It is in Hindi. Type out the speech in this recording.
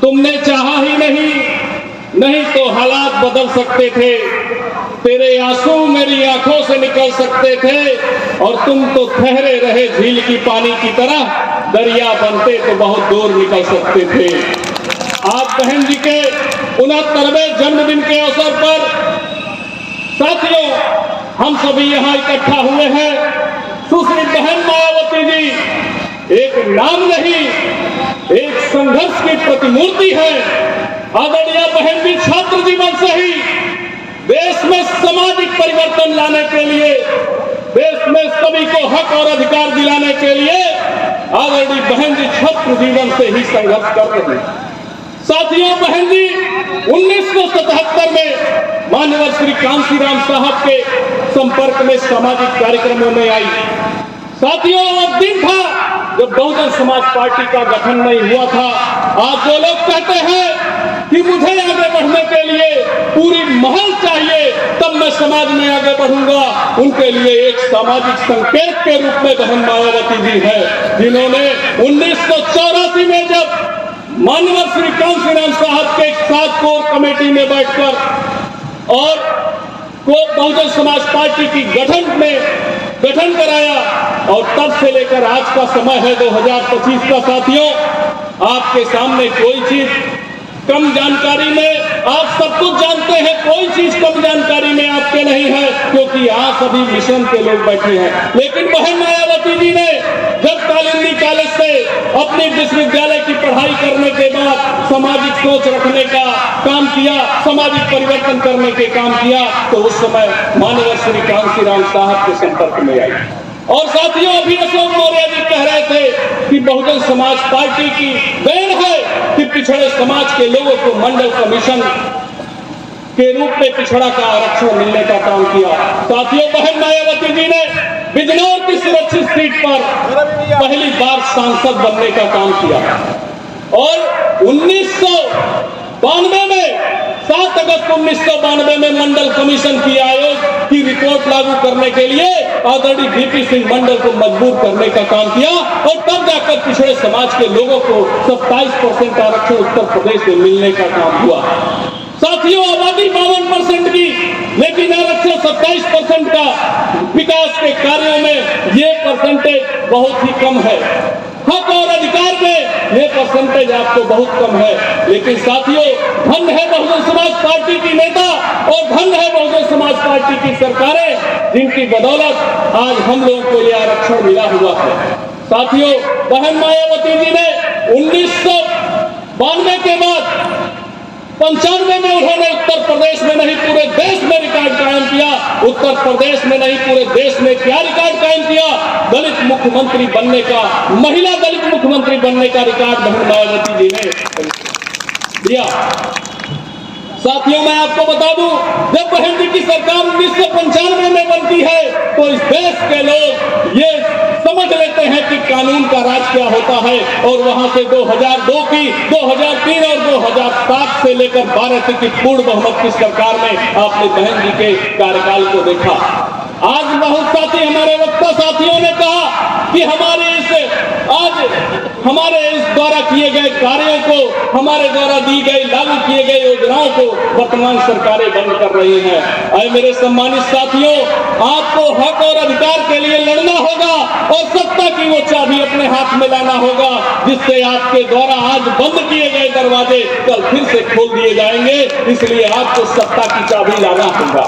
तुमने चाहा ही नहीं, नहीं तो हालात बदल सकते थे। तेरे आंसू मेरी आंखों से निकल सकते थे और तुम तो ठहरे रहे झील की पानी की तरह, दरिया बनते तो बहुत दूर निकल सकते थे। आज बहन जी के 69वें जन्मदिन के अवसर पर साथियों, हम सभी यहाँ इकट्ठा हुए हैं। सुश्री बहन मायावती जी एक नाम नहीं, एक संघर्ष की प्रतिमूर्ति है। आदरणीय बहन जी छात्र जीवन से ही देश में सामाजिक परिवर्तन लाने के लिए, देश में सभी को हक और अधिकार दिलाने के लिए आदरणीय बहन जी छात्र जीवन से ही संघर्ष कर रही हैं। साथियों, बहन जी 1977 में माननीय श्री कांशीराम साहब के संपर्क में सामाजिक कार्यक्रमों में आई। साथियों, वो दिन था जब बहुजन समाज पार्टी का गठन नहीं हुआ था। आज जो लोग कहते हैं कि मुझे आगे बढ़ने के लिए पूरी महल चाहिए तब मैं समाज में आगे बढ़ूंगा, उनके लिए एक सामाजिक संकेत के रूप में बहन मायावती जी है, जिन्होंने 1984 में जब माननीय श्री कांशीराम साहब के साथ कोर कमेटी में बैठकर और बहुजन समाज पार्टी की गठन कराया और तब से लेकर आज का समय है 2025 का। साथियों, आपके सामने कोई चीज कम जानकारी में, आप सब कुछ जानते हैं, कोई चीज कम जानकारी में आपके नहीं है, क्योंकि आप सभी मिशन के लोग बैठे हैं। लेकिन बहन मायावती जी ने जब कालिंदी कॉलेज से अपनी विश्वविद्यालय की पढ़ाई करने के बाद सामाजिक सोच रखने का काम किया, सामाजिक परिवर्तन करने के काम किया, तो उस समय माननीय श्री कांशीराम साहब के संपर्क में आई। और साथियों, अभी अशोक मौर्य जी कह रहे थे कि बहुजन समाज पार्टी की देन है कि पिछड़े समाज के लोगों को मंडल कमीशन के रूप में पिछड़ा का आरक्षण मिलने का काम किया। साथियों, बहन मायावती जी ने बिजनौर की सुरक्षित सीट पर पहली बार सांसद बनने का काम किया और 1992 में 7 अगस्त 1992 में मंडल कमीशन की आयोग की रिपोर्ट लागू करने के लिए आदरणीय वीपी सिंह मंडल को मजबूर करने का काम किया और तब जाकर पिछड़े समाज के लोगों को 27% आरक्षण उत्तर प्रदेश में मिलने का काम हुआ। साथियों, आबादी 52% की, लेकिन आरक्षण 27% का। विकास के कार्यों में ये परसेंटेज बहुत ही कम है। हक और अधिकार में ये परसेंटेज आपको बहुत कम है। लेकिन साथियों, धन है बहुजन समाज पार्टी की नेता और धन है बहुजन समाज पार्टी की सरकारें, जिनकी बदौलत आज हम लोगों को ये आरक्षण मिला हुआ है। साथियों, बहन मायावती जी ने 1992 के बाद 95 में उन्होंने उत्तर प्रदेश में नहीं पूरे देश में रिकॉर्ड कायम किया। उत्तर प्रदेश में नहीं पूरे देश में क्या रिकॉर्ड कायम किया? दलित मुख्यमंत्री बनने का, महिला दलित मुख्यमंत्री बनने का रिकॉर्ड बहन मायावती जी ने दिया। साथियों, मैं आपको बता दूं, जब बहन जी की सरकार 1995 में बनती है तो इस देश के लोग ये समझ लेते हैं कि कानून का राज क्या होता है और वहां से 2002 की, 2003 और 2007 से लेकर 12 तक की पूर्ण बहुमत की सरकार में आपने बहन जी के कार्यकाल को देखा। आज बहुत साथी, हमारे वक्ता साथियों ने कहा कि हमारे इस द्वारा किए गए कार्यों को, हमारे द्वारा दी गई लागू किए गए योजनाओं को वर्तमान सरकारें बंद कर रही हैं। अरे मेरे सम्मानित साथियों, आपको हक और अधिकार के लिए लड़ना होगा और सत्ता की वो चाबी अपने हाथ में लाना होगा, जिससे आपके द्वारा आज बंद किए गए दरवाजे कल फिर से खोल दिए जाएंगे। इसलिए आपको सत्ता की चाबी लाना होगा।